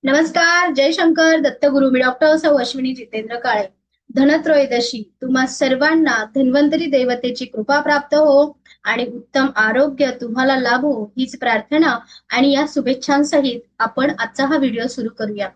नमस्कार, जय शंकर दत्तगुरु. मी डॉक्टर सौ अश्विनी जितेंद्र काळे. धनत्रयोदशी तुम्हा सर्वांना धन्वंतरी देवतेची कृपा प्राप्त हो आणि उत्तम आरोग्य तुम्हाला लाभो हीच प्रार्थना आणि या शुभेच्छांसहित आपण आजचा हा व्हिडिओ सुरू करूया.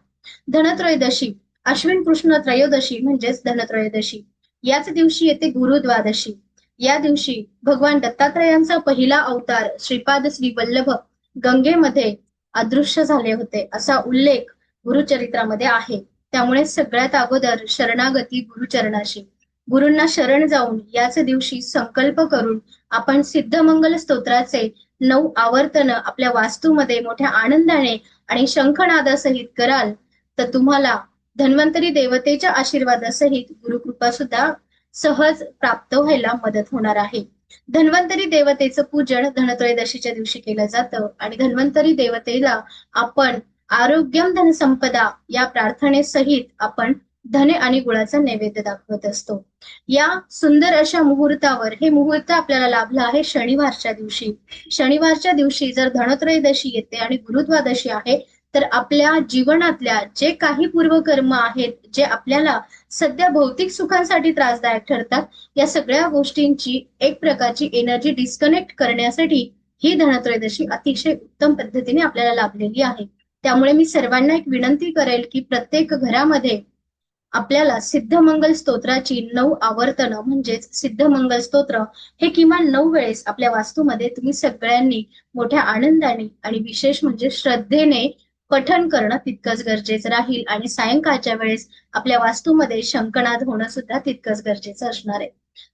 धनत्रयोदशी अश्विन कृष्ण त्रयोदशी म्हणजेच धनत्रयोदशी. याच दिवशी येते गुरुद्वादशी. या दिवशी भगवान दत्तात्रयांचा पहिला अवतार श्रीपाद श्री वल्लभ गंगेमध्ये अदृश्य झाले होते असा उल्लेख गुरुचरित्रामध्ये आहे. त्यामुळे सगळ्यात अगोदर शरणागती गुरुचरणाशी. गुरूंना शरण जाऊन याच दिवशी संकल्प करून आपण सिद्धमंगल स्तोत्राचे 9 आवर्तन आपल्या वास्तूमध्ये मोठ्या आनंदाने आणि शंखनादासहित कराल तर तुम्हाला धन्वंतरी देवतेच्या आशीर्वादासहित गुरुकृपा सुद्धा सहज प्राप्त व्हायला मदत होणार आहे. धन्वंतरी देवतेचं पूजन धनत्रयोदशीच्या दिवशी केलं जातं आणि धन्वंतरी देवतेला आपण आरोग्यम धनसंपदा या प्रार्थनेसहित आपण धने आणि गुळाचा नैवेद्य दाखवत असतो. या सुंदर अशा मुहूर्तावर हे मुहूर्त आपल्याला लाभलं आहे शनिवारच्या दिवशी. शनिवारच्या दिवशी जर धनत्रयोदशी येते आणि गुरुद्वादशी आहे तर आपल्या जीवनातल्या जे काही पूर्वकर्म आहेत, जे आपल्याला सध्या भौतिक सुखांसाठी त्रासदायक ठरतात, या सगळ्या गोष्टींची एक प्रकारची एनर्जी डिस्कनेक्ट करण्यासाठी ही धनत्रयोदशी अतिशय उत्तम पद्धतीने आपल्याला लाभलेली आहे. त्यामुळे मी सर्वांना एक विनंती करेल की प्रत्येक घरामध्ये आपल्याला सिद्धमंगल स्तोत्राची 9 आवर्तनं म्हणजेच सिद्धमंगल स्तोत्र हे किमान 9 वेळेस आपल्या वास्तूमध्ये तुम्ही सगळ्यांनी मोठ्या आनंदाने आणि विशेष म्हणजे श्रद्धेने पठण करणं तितकंच गरजेचं राहील आणि सायंकाळच्या वेळेस आपल्या वास्तूमध्ये शंखनाद होणं सुद्धा तितकंच गरजेचं असणार आहे.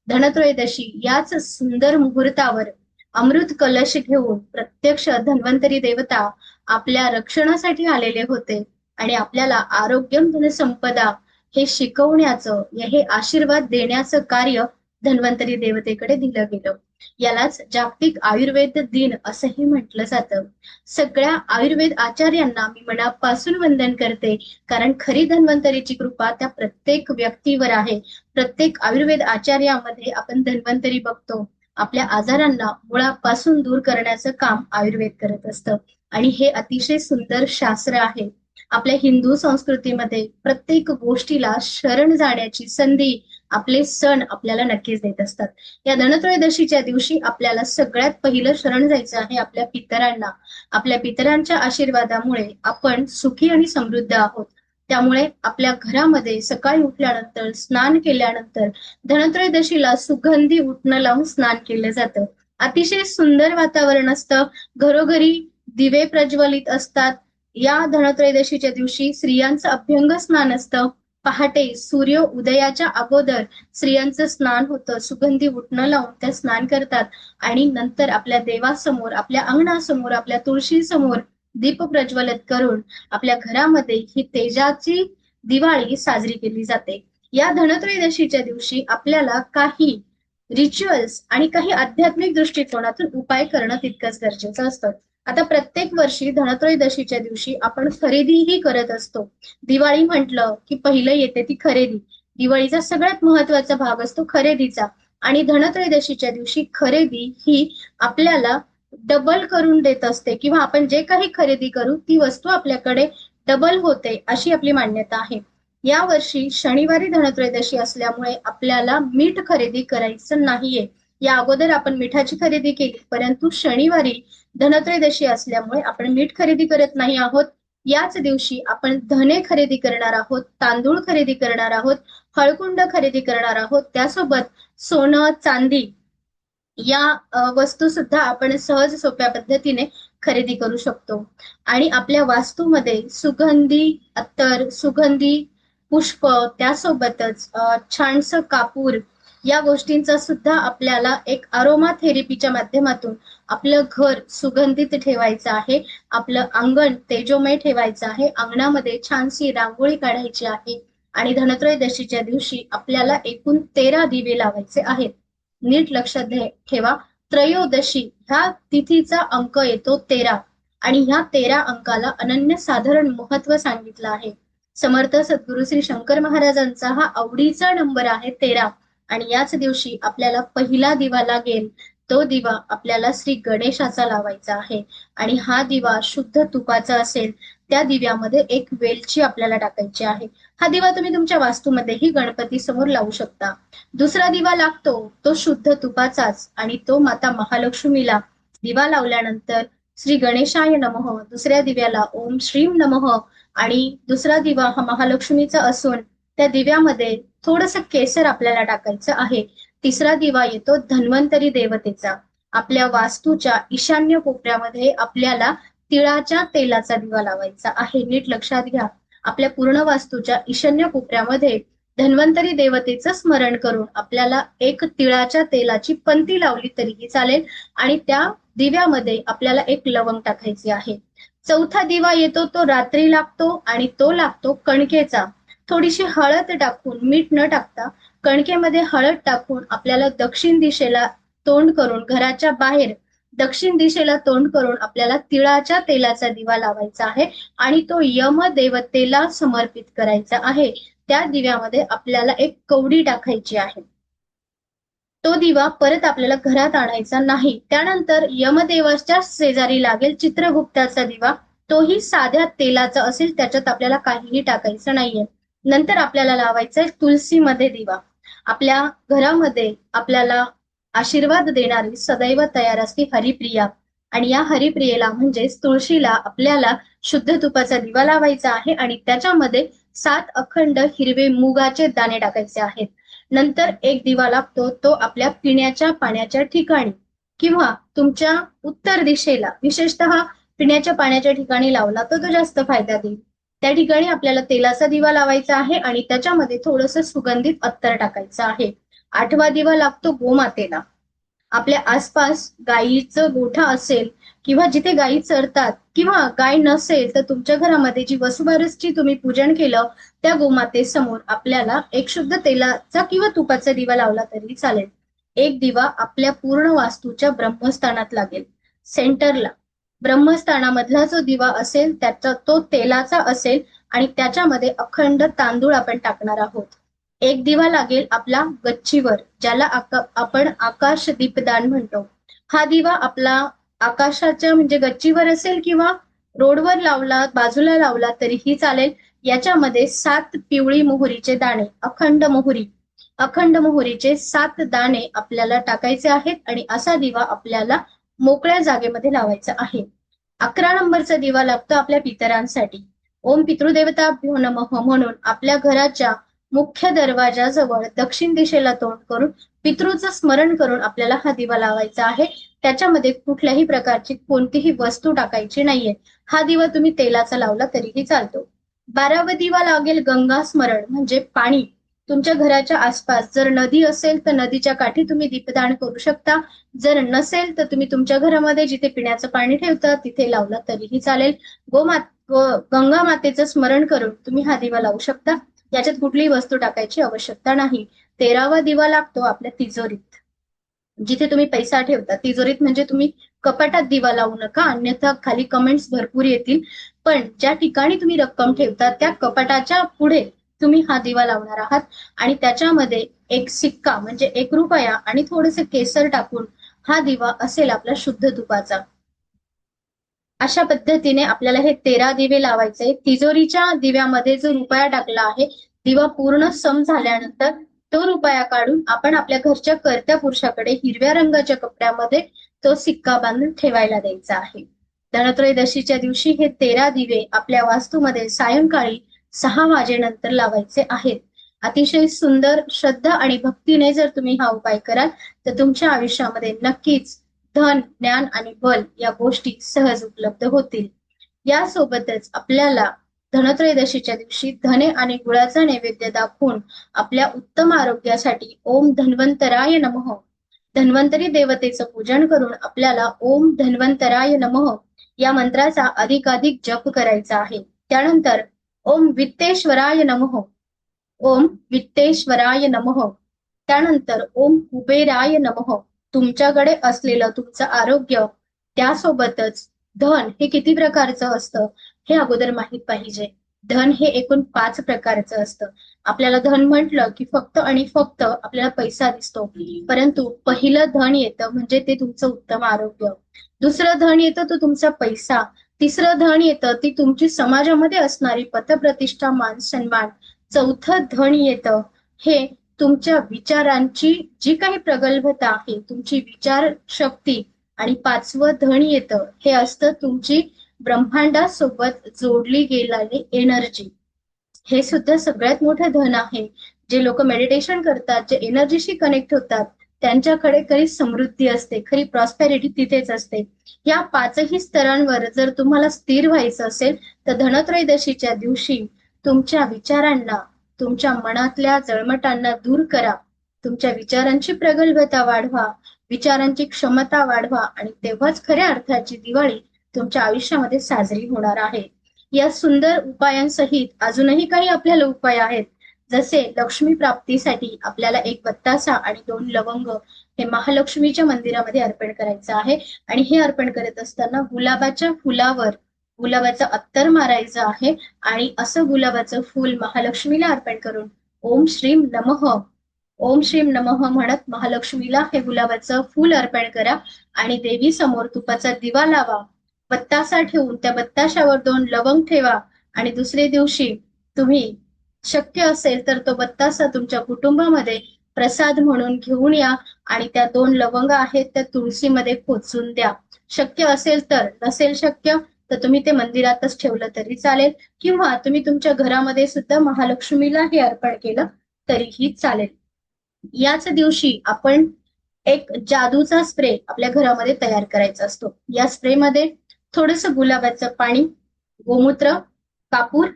धनत्रयोदशी याच सुंदर मुहूर्तावर अमृत कलश घेऊन प्रत्यक्ष धन्वंतरी देवता आपल्या रक्षणासाठी आलेले होते आणि आपल्याला आरोग्यम धनसंपदा हे शिकवण्याचं, हे आशीर्वाद देण्याचं कार्य धन्वंतरी देवतेकडे दिलं गेलं. यालाच जागतिक आयुर्वेद दिन असंही म्हटलं जातं. सगळ्या आयुर्वेद आचार्यांना मी मनापासून वंदन करते, कारण खरी धन्वंतरीची कृपा त्या प्रत्येक व्यक्तीवर आहे. प्रत्येक आयुर्वेद आचार्यामध्ये आपण धन्वंतरी बघतो. आपल्या आजारांना मुळापासून दूर करण्याचं काम आयुर्वेद करत असतं आणि हे अतिशय सुंदर शास्त्र आहे. आपल्या हिंदू संस्कृतीमध्ये प्रत्येक गोष्टीला शरण जाण्याची संधी आपले सण आपल्याला नक्कीच देत असतात. या धनत्रयोदशीच्या दिवशी आपल्याला सगळ्यात पहिलं शरण जायचं आहे आपल्या पितरांना. आपल्या पितरांच्या आशीर्वादामुळे आपण सुखी आणि समृद्ध आहोत. त्यामुळे आपल्या घरामध्ये सकाळी उठल्यानंतर स्नान केल्यानंतर धनत्रयोदशीला सुगंधी उटणं लावून स्नान केलं जातं. अतिशय सुंदर वातावरण असतं. घरोघरी दिवे प्रज्वलित असतात. या धनत्रयोदशीच्या दिवशी स्त्रियांचं अभ्यंग स्नान असतं. पहाटे सूर्य उदयाच्या अगोदर स्त्रियांचं स्नान होतं. सुगंधी उटणं लावून त्या स्नान करतात आणि नंतर आपल्या देवासमोर, आपल्या अंगणासमोर, आपल्या तुळशीसमोर दीप प्रज्वलित करून आपल्या घरामध्ये ही तेजाची दिवाळी साजरी केली जाते. या धनत्रयोदशीच्या दिवशी आपल्याला काही रिच्युअल्स आणि काही आध्यात्मिक दृष्टिकोनातून उपाय करणं तितकंच गरजेचं असतं. आता प्रत्येक वर्षी धनत्रयोदशीच्या दिवशी आपण खरेदीही करत असतो. दिवाळी म्हटलं की पहिलं येते ती खरेदी. दिवाळीचा सगळ्यात महत्वाचा भाग असतो खरेदीचा आणि धनत्रयोदशीच्या दिवशी खरेदी ही आपल्याला डबल करून देत असते किंवा आपण जे काही खरेदी करू ती वस्तू आपल्याकडे डबल होते अशी आपली मान्यता आहे. या वर्षी शनिवारी धनत्रयोदशी असल्यामुळे आपल्याला मीठ खरेदी करायचं नाहीये. या अगोदर आपण मिठाची खरेदी केली, परंतु शनिवारी धनत्रयोदशी असल्यामुळे आपण मीठ खरेदी करत नाही आहोत. याच दिवशी आपण धने खरेदी करणार आहोत, तांदूळ खरेदी करणार आहोत, हळकुंड खरेदी करणार आहोत. त्यासोबत सोनं, चांदी या वस्तू सुद्धा आपण सहज सोप्या पद्धतीने खरेदी करू शकतो. आणि आपल्या वास्तूमध्ये सुगंधी अत्तर, सुगंधी पुष्प, त्यासोबतच छानसं कापूर या गोष्टींचा सुद्धा आपल्याला एक अरोमा थेरपीच्या माध्यमातून आपलं घर सुगंधित ठेवायचं आहे. आपलं अंगण तेजोमय ठेवायचं आहे. अंगणामध्ये छानशी रांगोळी काढायची आहे आणि धनत्रयोदशीच्या दिवशी आपल्याला एकूण 13 दिवे लावायचे आहेत. नीट लक्षात ठेवा, त्रयोदशी ह्या तिथीचा अंक येतो 13 आणि ह्या 13 अंकाला अनन्यसाधारण महत्व सांगितलं आहे. समर्थ सद्गुरू श्री शंकर महाराजांचा हा आवडीचा नंबर आहे 13 आणि याच दिवशी आपल्याला पहिला दिवा लागेल तो दिवा आपल्याला श्री गणेशाचा लावायचा आहे आणि हा दिवा शुद्ध तुपाचा असेल. त्या दिव्यामध्ये एक वेलची आपल्याला टाकायची आहे. हा दिवा तुम्ही तुमच्या वास्तूमध्येही गणपती समोर लावू शकता. दुसरा दिवा लागतो तो शुद्ध तुपाचाच आणि तो माता महालक्ष्मीला दिवा लावल्यानंतर श्री गणेशाय नमः, दुसऱ्या दिव्याला ओम श्रीम नमः आणि दुसरा दिवा हा महालक्ष्मीचा असून त्या दिव्यामध्ये थोडस केसर आपल्याला टाकायचं आहे. तिसरा दिवा येतो धन्वंतरी देवतेचा. आपल्या वास्तूच्या ईशान्य कोपऱ्यामध्ये आपल्याला तिळाच्या तेलाचा दिवा लावायचा आहे. नीट लक्षात घ्या, आपल्या पूर्ण वास्तूच्या ईशान्य कोपऱ्यामध्ये धन्वंतरी देवतेचं स्मरण करून आपल्याला एक तिळाच्या तेलाची पंती लावली तरीही चालेल आणि त्या दिव्यामध्ये आपल्याला एक लवंग टाकायची आहे. चौथा दिवा येतो तो रात्री लागतो आणि तो लागतो कणकेचा. थोडीशी हळद टाकून, मीठ न टाकता कणकेमध्ये हळद टाकून आपल्याला दक्षिण दिशेला तोंड करून, घराच्या बाहेर दक्षिण दिशेला तोंड करून आपल्याला तिळाच्या तेलाचा दिवा लावायचा आहे आणि तो यम देवतेला समर्पित करायचा आहे. त्या दिव्यामध्ये आपल्याला एक कवडी टाकायची आहे. तो दिवा परत आपल्याला घरात आणायचा नाही. त्यानंतर यमदेवाच्या शेजारी लागेल चित्रगुप्ताचा दिवा. तोही साध्या तेलाचा असेल, त्याच्यात आपल्याला काहीही टाकायचं नाहीये. नंतर आपल्याला लावायचा आहे तुलसीमध्ये दिवा. आपल्या घरामध्ये आपल्याला आशीर्वाद देणारी सदैव तयार असते हरिप्रिया आणि या हरिप्रियेला म्हणजेच तुळशीला आपल्याला शुद्ध तुपाचा दिवा लावायचा आहे आणि त्याच्यामध्ये 7 अखंड हिरवे मुगाचे दाणे टाकायचे आहेत. नंतर एक दिवा लागतो तो आपल्या पिण्याच्या पाण्याच्या ठिकाणी किंवा तुमच्या उत्तर दिशेला, विशेषतः पिण्याच्या पाण्याच्या ठिकाणी लावला तर तो जास्त फायदा देईल. त्या ठिकाणी आपल्याला तेलाचा दिवा लावायचा आहे आणि त्याच्यामध्ये थोडंसं सुगंधित अत्तर टाकायचं आहे. 8वा दिवा लागतो गोमातेला. आपल्या आसपास गायीचं गोठा असेल किंवा जिथे गायी चरतात किंवा गाय नसेल तर तुमच्या घरामध्ये जी वसुबारसची तुम्ही पूजन केलं त्या गोमातेसमोर आपल्याला एक शुद्ध तेलाचा किंवा तुपाचा दिवा लावला तरी चालेल. एक दिवा आपल्या पूर्ण वास्तूच्या ब्रह्मस्थानात लागेल, सेंटरला. ब्रह्मस्थानामधला जो दिवा असेल त्याचा तो तेलाचा असेल आणि त्याच्यामध्ये अखंड तांदूळ आपण टाकणार आहोत. एक दिवा लागेल आपला गच्चीवर, ज्याला आपण आकाश दीपदान म्हणतो. हा दिवा आपला आकाशाच्या म्हणजे गच्चीवर असेल किंवा रोडवर लावला, बाजूला लावला तरीही चालेल. याच्यामध्ये 7 पिवळी मोहरीचे दाणे, अखंड मोहरीचे 7 दाणे आपल्याला टाकायचे आहेत आणि असा दिवा आपल्याला मोकळ्या जागेमध्ये लावायचा आहे. 11 नंबरचा दिवा लागतो आपल्या पितरांसाठी. ओम पितृदेवताभ्यो नमः म्हणून आपल्या घराच्या मुख्य दरवाजाजवळ दक्षिण दिशेला तोंड करून पितृचं स्मरण करून आपल्याला हा दिवा लावायचा आहे. त्याच्यामध्ये कुठल्याही प्रकारची कोणतीही वस्तू टाकायची नाहीये. हा दिवा तुम्ही तेलाचा लावला तरीही चालतो. 12वा दिवा लागेल गंगा स्मरण म्हणजे पाणी. तुमच्या घराच्या आसपास जर नदी असेल तर नदीच्या काठी तुम्ही दीपदान करू शकता. जर नसेल तर तुम्ही तुमच्या घरामध्ये जिथे पिण्याचं पाणी ठेवता तिथे लावला तरीही चालेल. गंगा मातेचं स्मरण करून तुम्ही हा दिवा लावू शकता. याच्यात कुठलीही वस्तू टाकायची आवश्यकता नाही. 13वा दिवा लागतो आपल्या तिजोरीत, जिथे तुम्ही पैसा ठेवता. तिजोरीत म्हणजे तुम्ही कपाटात दिवा लावू नका, अन्यथा खाली कमेंट्स भरपूर येतील. पण ज्या ठिकाणी तुम्ही रक्कम ठेवता त्या कपाटाच्या पुढे तुम्ही हा दिवा लावणार आहात आणि त्याच्यामध्ये एक सिक्का म्हणजे 1 रुपया आणि थोडेसे केसर टाकून हा दिवा असेल आपला शुद्ध तुपाचा. अशा पद्धतीने आपल्याला हे 13 दिवे लावायचे. तिजोरीच्या दिव्यामध्ये जो रुपया टाकला आहे, दिवा पूर्ण सम झाल्यानंतर तो रुपया काढून आपण आपल्या घरच्या कर्त्या पुरुषाकडे हिरव्या रंगाच्या कपड्यामध्ये तो सिक्का बांधून ठेवायला द्यायचा आहे. धनत्रयोदशीच्या दिवशी हे 13 दिवे आपल्या वास्तूमध्ये सायंकाळी 6 वाजेनंतर लावायचे आहेत. अतिशय सुंदर श्रद्धा आणि भक्तीने जर तुम्ही हा उपाय कराल तर तुमच्या आयुष्यामध्ये नक्कीच धन, ज्ञान आणि बल या गोष्टी सहज उपलब्ध होतील. यासोबतच आपल्याला धनत्रयोदशीच्या दिवशी धने आणि गुळाचा नैवेद्य दाखवून आपल्या उत्तम आरोग्यासाठी ओम धन्वंतराय नमः, धन्वंतरी देवतेचं पूजन करून आपल्याला ओम धन्वंतराय नमः या मंत्राचा अधिकाधिक जप करायचा आहे. त्यानंतर ओम वित्तेश्वराय नमः, ओम वित्तेश्वराय नमः, त्यानंतर ओम कुबेराय नमः. तुमच्याकडे असलेलं तुमचं आरोग्य, त्यासोबतच धन हे किती प्रकारचं असतं हे अगोदर माहित पाहिजे. धन हे एकूण 5 प्रकारचं असतं. आपल्याला धन म्हटलं की फक्त आणि फक्त आपल्याला पैसा दिसतो, परंतु पहिलं धन येतं म्हणजे ते तुमचं उत्तम आरोग्य. दुसरं धन येतं तो तुमचा पैसा. तिसरं धन येतं ती तुमची समाजामध्ये असणारी पतप्रतिष्ठा, मान सन्मान. चौथं धन येतं हे तुमच्या विचारांची जी काही प्रगल्भता आहे, तुमची विचार शक्ती. आणि 5वं धन येतं हे असतं तुमची ब्रह्मांडासोबत जोडली गेलेली एनर्जी. हे सुद्धा सगळ्यात मोठं धन आहे. जे लोक मेडिटेशन करतात, जे एनर्जीशी कनेक्ट होतात, त्यांच्याकडे खरी समृद्धी असते, खरी प्रॉस्पेरिटी तिथेच असते. या 5ही स्तरांवर जर तुम्हाला स्थिर व्हायचं असेल तर धनत्रयोदशीच्या दिवशी तुमच्या विचारांना, तुमच्या मनातल्या जळमटांना दूर करा. तुमच्या विचारांची प्रगल्भता वाढवा, विचारांची क्षमता वाढवा आणि तेव्हाच खऱ्या अर्थाची दिवाळी तुमच्या आयुष्यामध्ये साजरी होणार आहे. या सुंदर उपायांसहित अजूनही काही आपल्याला उपाय आहेत. जसे लक्ष्मी प्राप्तीसाठी आपल्याला 1 बत्तासा आणि 2 लवंग हे महालक्ष्मीच्या मंदिरामध्ये अर्पण करायचं आहे. आणि हे अर्पण करत असताना गुलाबाच्या फुलावर गुलाबाचं अत्तर मारायचं आहे आणि असं गुलाबाचं फूल महालक्ष्मीला अर्पण करून ओम श्रीम नमः, ओम श्रीम नमः म्हणत महालक्ष्मीला हे गुलाबाचं फूल अर्पण करा. आणि देवी समोर तुपाचा दिवा लावा. बत्तासा ठेवून त्या बत्ताशावर 2 लवंग ठेवा. आणि दुसरे दिवशी तुम्ही शक्य असेल तर तो बत्तासा तुमच्या कुटुंबामध्ये प्रसाद म्हणून घेऊन या आणि त्या 2 लवंग आहेत त्या तुळशीमध्ये खोचून द्या. शक्य असेल तर, नसेल शक्य तर तुम्ही ते मंदिरातच ठेवलं तरी चालेल, किंवा तुम्ही तुमच्या घरामध्ये सुद्धा महालक्ष्मीला हे अर्पण केलं तरीही चालेल. याच दिवशी आपण एक जादूचा स्प्रे आपल्या घरामध्ये तयार करायचा असतो. या स्प्रेमध्ये थोडंसं गुलाबाचं पाणी, गोमूत्र, कापूर,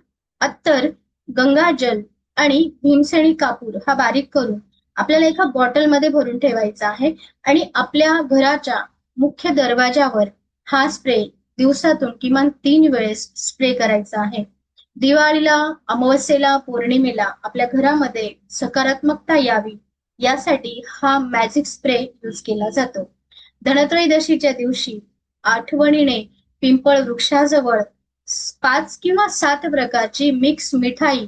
अत्तर, गंगाजल आणि भीमसेनी कापूर हा बारीक करून आपल्याला एका बॉटलमध्ये भरून ठेवायचा आहे. आणि आपल्या घराच्या मुख्य दरवाजावर हा स्प्रे दिवसातून किमान 3 वेळेस स्प्रे करायचा आहे. दिवाळीला, अमावस्येला, पौर्णिमेला आपल्या घरामध्ये सकारात्मकता यावी यासाठी हा मॅजिक स्प्रे यूज केला जातो. धनत्रयोदशीच्या दिवशी आठवणीने पिंपळ वृक्षाजवळ 5 किंवा 7 प्रकारची मिक्स मिठाई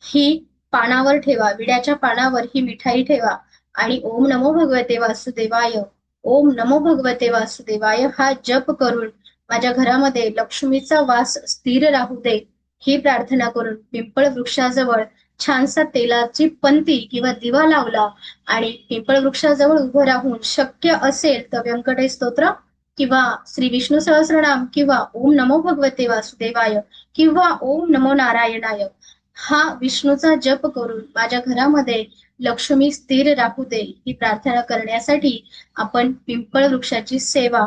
ही पानावर ठेवा. विड्याच्या पानावर ही मिठाई ठेवा आणि ओम नमो भगवते वासुदेवाय, ओम नमो भगवते वासुदेवाय हा जप करून माझ्या घरामध्ये लक्ष्मीचा वास स्थिर राहू दे ही प्रार्थना करून पिंपळ वृक्षाजवळ छानसा तेलाची पंती किंवा दिवा लावला आणि पिंपळ वृक्षाजवळ उभं राहून शक्य असेल तर व्यंकटेश स्तोत्र किंवा श्री विष्णू सहस्रनाम किंवा ओम नमो भगवते वासुदेवाय किंवा ओम नमो नारायणाय हा विष्णूचा जप करून माझ्या घरामध्ये लक्ष्मी स्थिर राहू दे ही प्रार्थना करण्यासाठी आपण पिंपळ वृक्षाची सेवा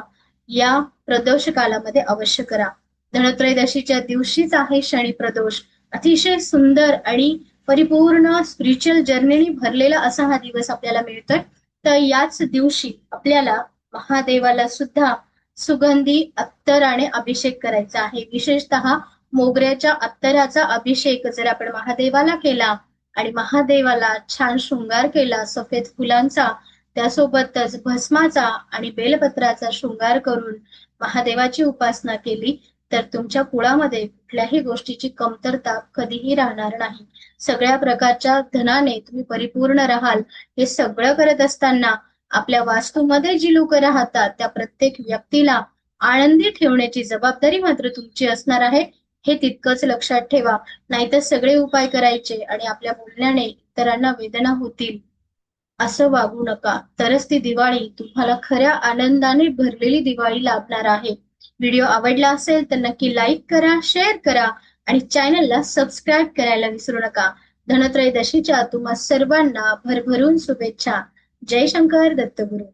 या प्रदोष कालामध्ये अवश्य करा. धनत्रयोदशीच्या दिवशीच आहे शनी प्रदोष. अतिशय सुंदर आणि परिपूर्ण स्पिरिच्युअल जर्नीने भरलेला असा हा दिवस आपल्याला मिळतोय. तर याच दिवशी आपल्याला महादेवाला सुद्धा सुगंधी अत्तराने अभिषेक करायचा आहे. विशेषतः मोगऱ्याच्या अत्तराचा अभिषेक जर आपण महादेवाला केला आणि महादेवाला छान शृंगार केला सफेद फुलांचा, त्यासोबतच भस्माचा आणि बेलपत्राचा शृंगार करून महादेवाची उपासना केली तर तुमच्या कुळामध्ये कुठल्याही गोष्टीची कमतरता कधीही राहणार नाही. सगळ्या प्रकारच्या धनाने तुम्ही परिपूर्ण राहाल. हे सगळं करत असताना आपल्या वास्तूमध्ये जी लोक राहतात त्या प्रत्येक व्यक्तीला आनंदी ठेवण्याची जबाबदारी मात्र तुमची असणार आहे. हे तितकंच लक्षात ठेवा. नाहीतर सगळे उपाय करायचे आणि आपल्या बोलण्याने इतरांना वेदना होतील असं वागू नका. तरच ती दिवाळी तुम्हाला खऱ्या आनंदाने भरलेली दिवाळी लाभणार आहे. व्हिडिओ आवडला असेल तर नक्की लाईक करा, शेअर करा आणि चॅनलला सबस्क्राईब करायला विसरू नका. धनत्रयोदशीच्या तुम्हा सर्वांना भरभरून शुभेच्छा. जय शंकर दत्तगुरु.